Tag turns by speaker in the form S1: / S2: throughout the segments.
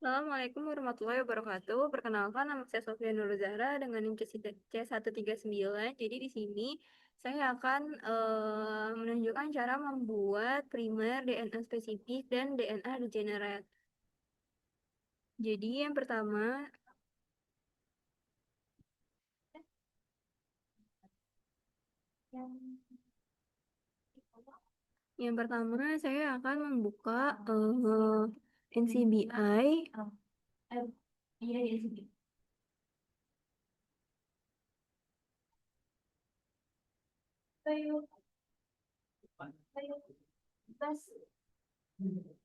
S1: Assalamualaikum warahmatullahi wabarakatuh. Perkenalkan, nama saya Sofia Nur Zahra dengan NIM C139. Jadi di sini saya akan menunjukkan cara membuat primer DNA spesifik dan DNA degenerate. Jadi yang pertama saya akan membuka NCBI.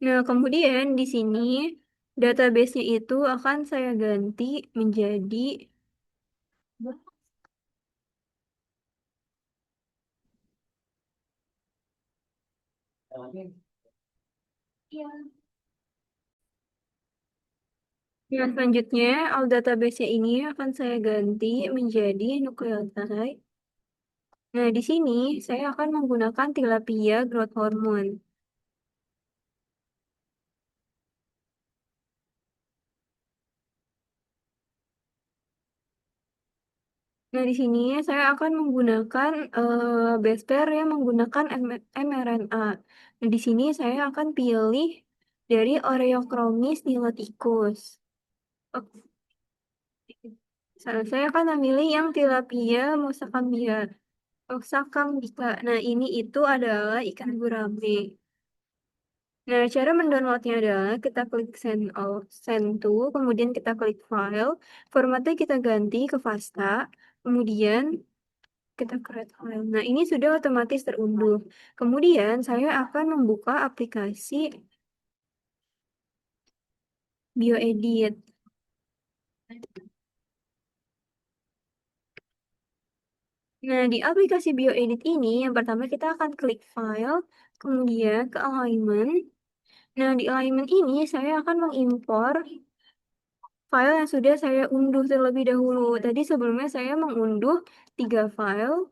S1: Nah, kemudian di sini database-nya itu akan saya ganti menjadi ya, selanjutnya all database-nya ini akan saya ganti menjadi nucleotide. Nah, di sini saya akan menggunakan tilapia growth hormone. Nah, di sini saya akan menggunakan base pair yang menggunakan mRNA. Nah, di sini saya akan pilih dari Oreochromis niloticus. Oke. Saya akan memilih yang tilapia moussakambika. Nah, ini itu adalah ikan gurame. Nah, cara mendownloadnya adalah kita klik send to, kemudian kita klik file, formatnya kita ganti ke FASTA, kemudian kita create file. Nah, ini sudah otomatis terunduh. Kemudian saya akan membuka aplikasi BioEdit. Nah, di aplikasi BioEdit ini, yang pertama kita akan klik file, kemudian ke alignment. Nah, di alignment ini saya akan mengimpor file yang sudah saya unduh terlebih dahulu. Tadi sebelumnya saya mengunduh 3 file.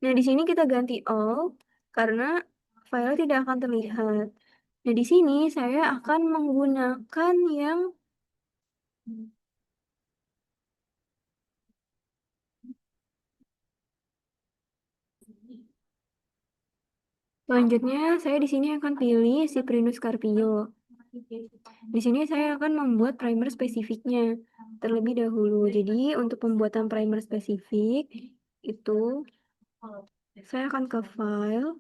S1: Nah, di sini kita ganti all karena file tidak akan terlihat. Nah, di sini saya akan menggunakan yang selanjutnya. Saya di sini akan pilih Cyprinus carpio. Di sini saya akan membuat primer spesifiknya terlebih dahulu. Jadi, untuk pembuatan primer spesifik itu saya akan ke file,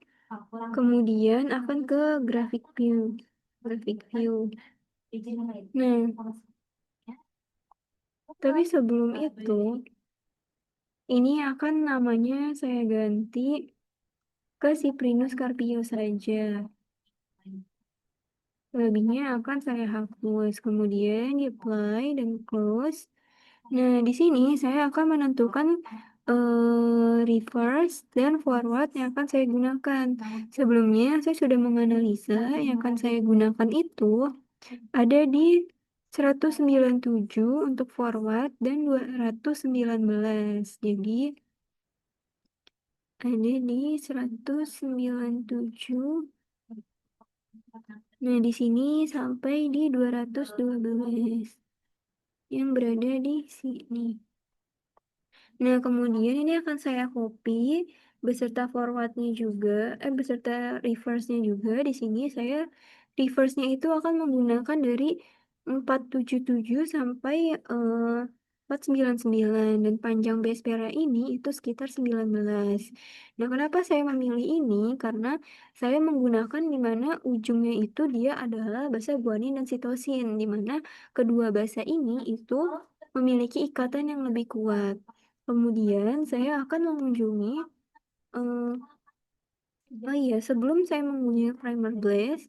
S1: kemudian akan ke graphic view. Nah, tapi sebelum itu, ini akan namanya saya ganti ke Cyprinus carpio saja. Selebihnya akan saya hapus, kemudian di apply dan close. Nah, di sini saya akan menentukan reverse dan forward yang akan saya gunakan. Sebelumnya saya sudah menganalisa yang akan saya gunakan itu ada di 197 untuk forward dan 219. Jadi ada di 197. Nah, di sini sampai di 212 yang berada di sini. Nah, kemudian ini akan saya copy beserta forwardnya juga, beserta reverse-nya juga. Di sini saya reverse-nya itu akan menggunakan dari 477 sampai 499 dan panjang base pair ini itu sekitar 19. Nah, kenapa saya memilih ini? Karena saya menggunakan di mana ujungnya itu dia adalah basa guanin dan sitosin, di mana kedua basa ini itu memiliki ikatan yang lebih kuat. Kemudian saya akan mengunjungi, eh, oh iya, sebelum saya mengunjungi primer glaze,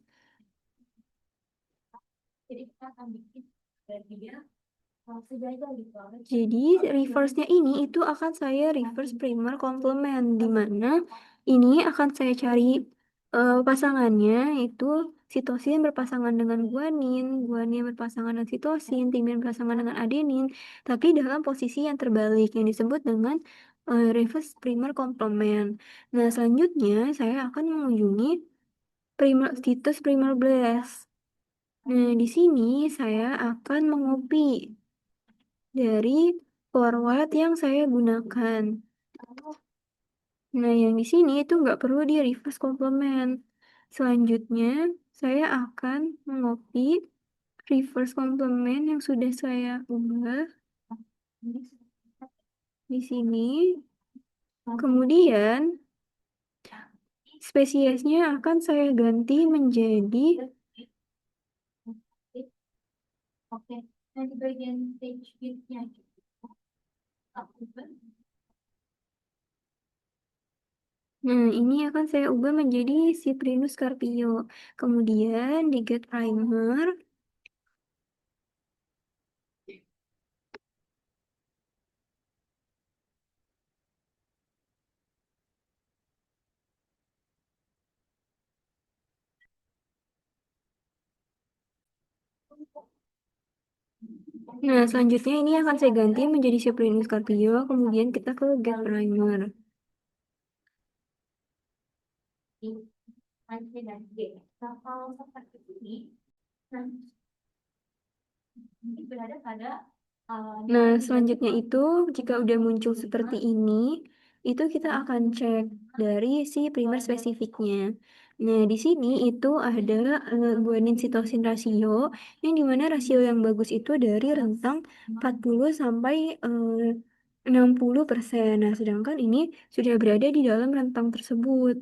S1: jadi reverse-nya ini itu akan saya reverse primer complement, di mana ini akan saya cari pasangannya itu sitosin berpasangan dengan guanin, guanin berpasangan dengan sitosin, timin berpasangan dengan adenin, tapi dalam posisi yang terbalik yang disebut dengan reverse primer complement. Nah, selanjutnya saya akan mengunjungi situs primer blast. Nah, di sini saya akan mengcopy dari forward yang saya gunakan. Nah, yang di sini itu nggak perlu di reverse complement. Selanjutnya, saya akan mengcopy reverse complement yang sudah saya ubah di sini. Kemudian, spesiesnya akan saya ganti menjadi Nah, ini akan saya ubah menjadi Cyprinus carpio. Kemudian di get primer, nah selanjutnya ini akan saya ganti menjadi Cyprinus carpio. Kemudian kita ke get primer. Nah, selanjutnya itu jika udah muncul seperti ini, itu kita akan cek dari si primer spesifiknya. Nah, di sini itu ada guanin sitosin rasio, yang dimana rasio yang bagus itu dari rentang 40 sampai 60%. Nah, sedangkan ini sudah berada di dalam rentang tersebut.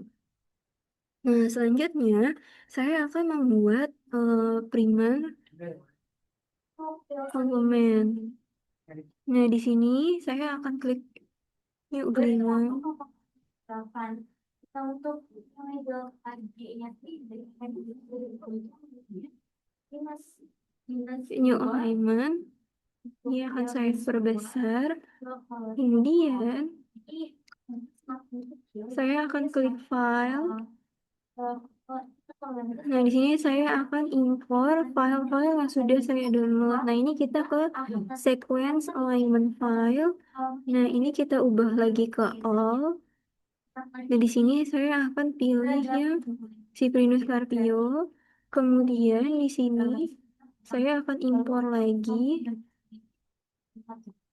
S1: Nah, selanjutnya saya akan membuat primer komplement. Nah, di sini saya akan klik new agreement. New alignment. Ini akan saya perbesar. Kemudian saya akan klik file. Nah, di sini saya akan impor file-file yang sudah saya download. Nah, ini kita ke sequence alignment file. Nah, ini kita ubah lagi ke all. Dan di sini saya akan pilih yang Cyprinus carpio. Kemudian di sini saya akan impor lagi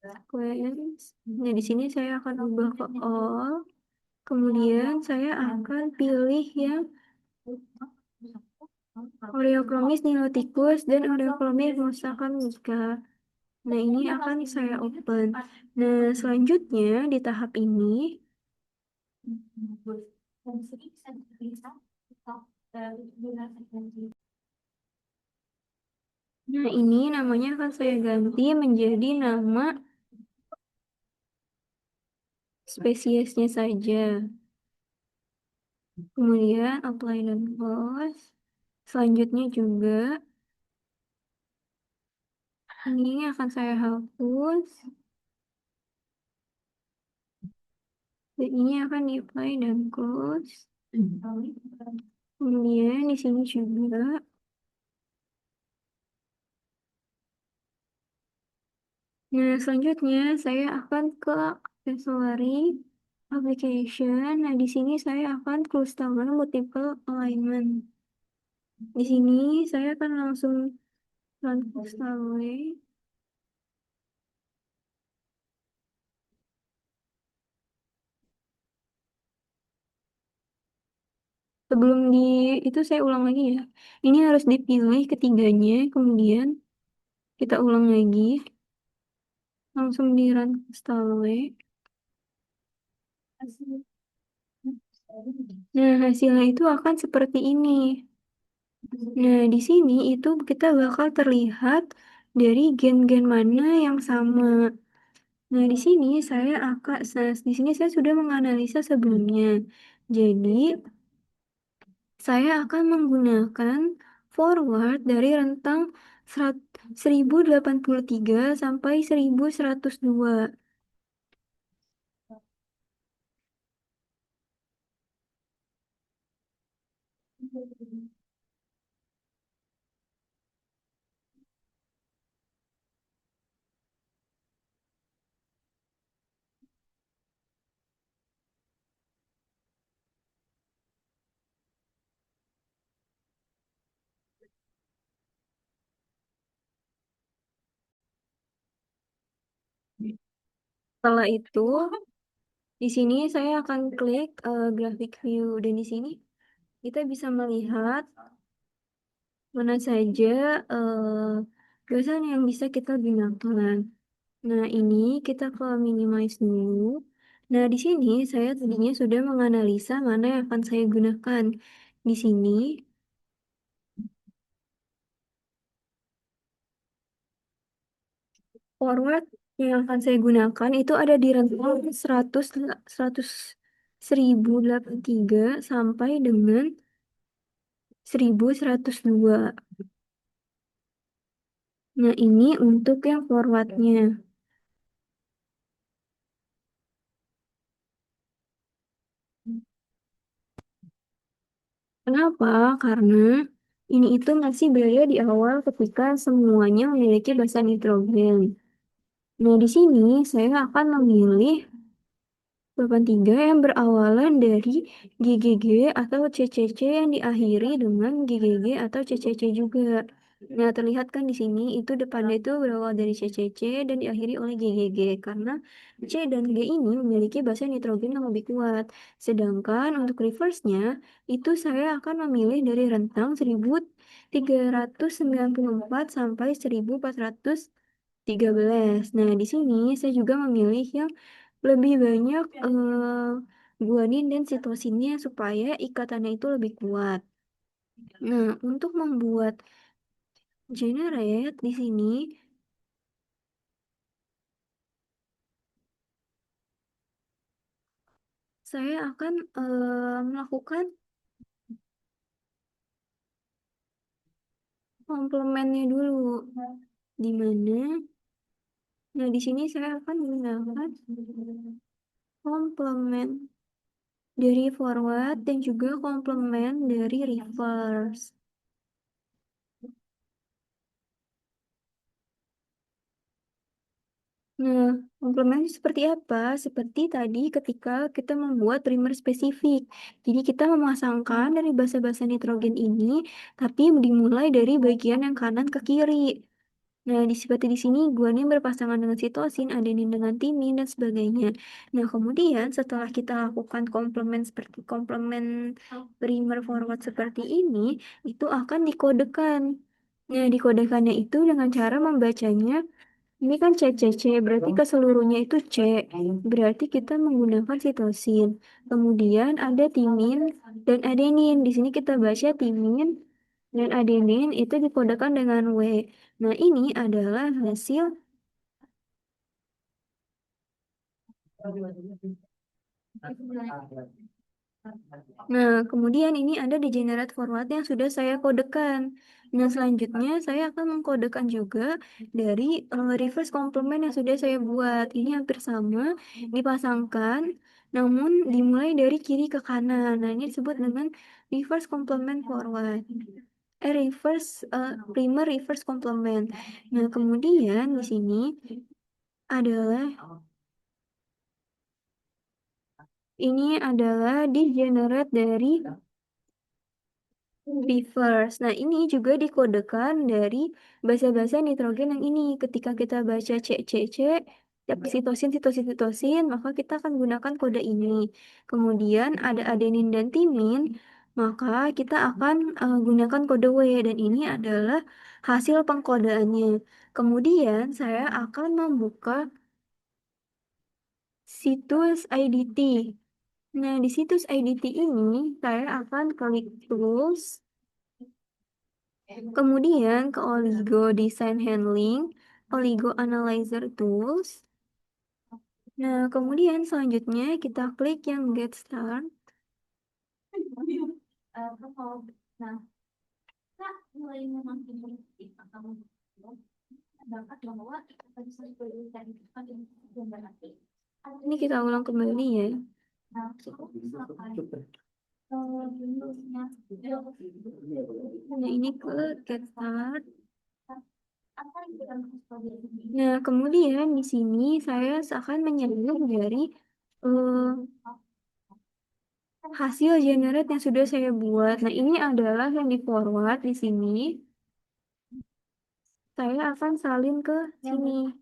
S1: sequence. Nah, di sini saya akan ubah ke all. Kemudian saya akan pilih yang Oreochromis niloticus dan Oreochromis moussaka. Nah, ini akan saya open. Nah, selanjutnya di tahap ini, nah ini namanya akan saya ganti menjadi nama spesiesnya saja. Kemudian apply dan close. Selanjutnya juga, ini akan saya hapus. Dan ini akan di-apply dan close. Kemudian di sini juga. Nah, selanjutnya saya akan ke accessory application. Nah, di sini saya akan customer multiple alignment. Di sini saya akan langsung run customer. Sebelum itu saya ulang lagi ya. Ini harus dipilih ketiganya, kemudian kita ulang lagi. Langsung di run customer. Nah, hasilnya itu akan seperti ini. Nah, di sini itu kita bakal terlihat dari gen-gen mana yang sama. Nah, di sini di sini saya sudah menganalisa sebelumnya. Jadi, saya akan menggunakan forward dari rentang 1083 sampai 1102. Setelah itu, di sini saya akan klik graphic view dan di sini kita bisa melihat mana saja dosen yang bisa kita gunakan. Nah, ini kita ke minimize dulu. Nah, di sini saya tadinya sudah menganalisa mana yang akan saya gunakan. Di sini, forward yang akan saya gunakan itu ada di rentang 100 1083 sampai dengan 1102. Nah, ini untuk yang forwardnya. Kenapa? Karena ini itu masih berada di awal ketika semuanya memiliki basa nitrogen. Nah, di sini saya akan memilih 83 yang berawalan dari GGG atau CCC yang diakhiri dengan GGG atau CCC juga. Nah, terlihat kan di sini itu depannya itu berawal dari CCC dan diakhiri oleh GGG karena C dan G ini memiliki basa nitrogen yang lebih kuat. Sedangkan untuk reverse-nya itu saya akan memilih dari rentang 1394 sampai 1413. Nah, di sini saya juga memilih yang lebih banyak guanin dan sitosinnya supaya ikatannya itu lebih kuat. Nah, untuk membuat generate di sini saya akan melakukan komplemennya dulu. Di mana? Nah, di sini saya akan menggunakan komplement dari forward dan juga komplement dari reverse. Nah, komplement seperti apa? Seperti tadi ketika kita membuat primer spesifik. Jadi kita memasangkan dari basa-basa nitrogen ini, tapi dimulai dari bagian yang kanan ke kiri. Nah, seperti di sini guanin berpasangan dengan sitosin, adenin dengan timin, dan sebagainya. Nah, kemudian setelah kita lakukan komplement seperti komplement primer forward seperti ini, itu akan dikodekan. Nah, dikodekannya itu dengan cara membacanya ini kan C, C, C, berarti keseluruhnya itu C. Berarti kita menggunakan sitosin. Kemudian ada timin dan adenin. Di sini kita baca timin dan adenin itu dikodekan dengan W. Nah, ini adalah hasil. Nah, kemudian ini ada di generate format yang sudah saya kodekan. Nah, selanjutnya saya akan mengkodekan juga dari reverse complement yang sudah saya buat. Ini hampir sama, dipasangkan, namun dimulai dari kiri ke kanan. Nah, ini disebut dengan reverse complement forward. Primer reverse complement. Nah, kemudian di sini adalah di generate dari reverse. Nah, ini juga dikodekan dari basa-basa nitrogen yang ini. Ketika kita baca C, C, C, sitosin, sitosin, sitosin, maka kita akan gunakan kode ini. Kemudian ada adenin dan timin, maka kita akan gunakan kode W. Dan ini adalah hasil pengkodeannya. Kemudian saya akan membuka situs IDT. Nah, di situs IDT ini saya akan klik tools. Kemudian ke Oligo Design Handling, Oligo Analyzer Tools. Nah, kemudian selanjutnya kita klik yang Get Start. Ini kita ulang kembali ya. Nah, ini ke Get Start. Nah, kemudian di sini saya akan menyebut dari eh, hasil generate yang sudah saya buat. Nah, ini adalah yang di forward di sini. Saya akan salin ke sini.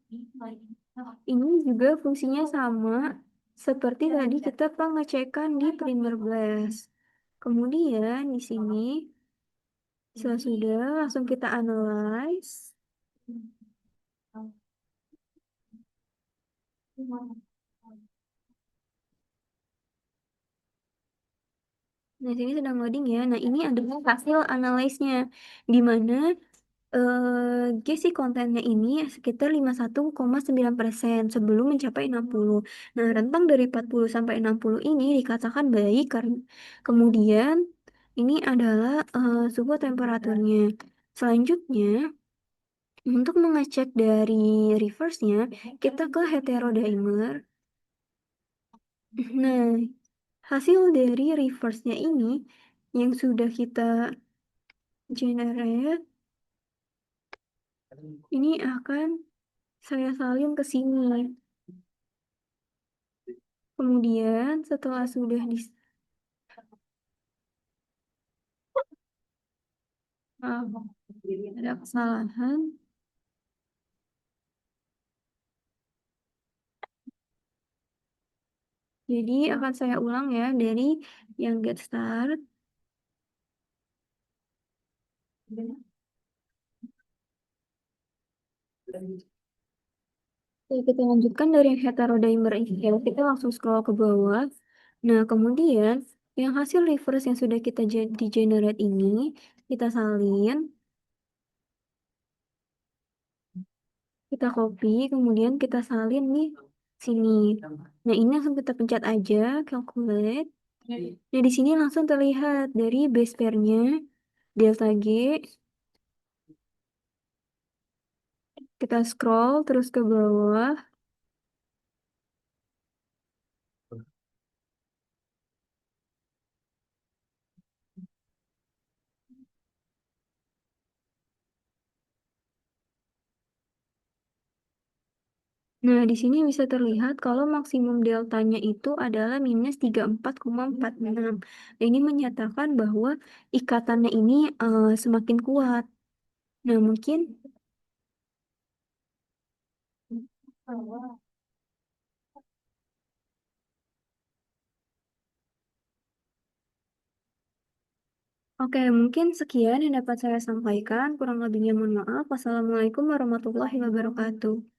S1: Ini juga fungsinya sama seperti tadi kita pengecekan di Primer Blast. Kemudian di sini sudah langsung kita analyze. Nah, sini sedang loading ya. Nah, ini adalah hasil analyze-nya, di mana GC kontennya ini sekitar 51,9% sebelum mencapai 60. Nah, rentang dari 40 sampai 60 ini dikatakan baik karena kemudian ini adalah suhu temperaturnya. Selanjutnya, untuk mengecek dari reverse-nya, kita ke heterodimer. Nah, hasil dari reverse-nya ini yang sudah kita generate, ini akan saya salin ke sini. Kemudian setelah sudah ada kesalahan, jadi akan saya ulang ya dari yang get start. Oke, kita lanjutkan dari yang heterodimer ini ya. Kita langsung scroll ke bawah. Nah, kemudian yang hasil reverse yang sudah kita di generate ini kita salin, kita copy, kemudian kita salin di sini. Nah, ini langsung kita pencet aja calculate. Nah, di sini langsung terlihat dari base pair-nya delta G. Kita scroll terus ke bawah. Nah, di sini bisa terlihat kalau maksimum deltanya itu adalah minus 34,46. Ini menyatakan bahwa ikatannya ini semakin kuat. Nah, mungkin oke, mungkin sekian yang dapat saya sampaikan. Kurang lebihnya mohon maaf. Wassalamualaikum warahmatullahi wabarakatuh.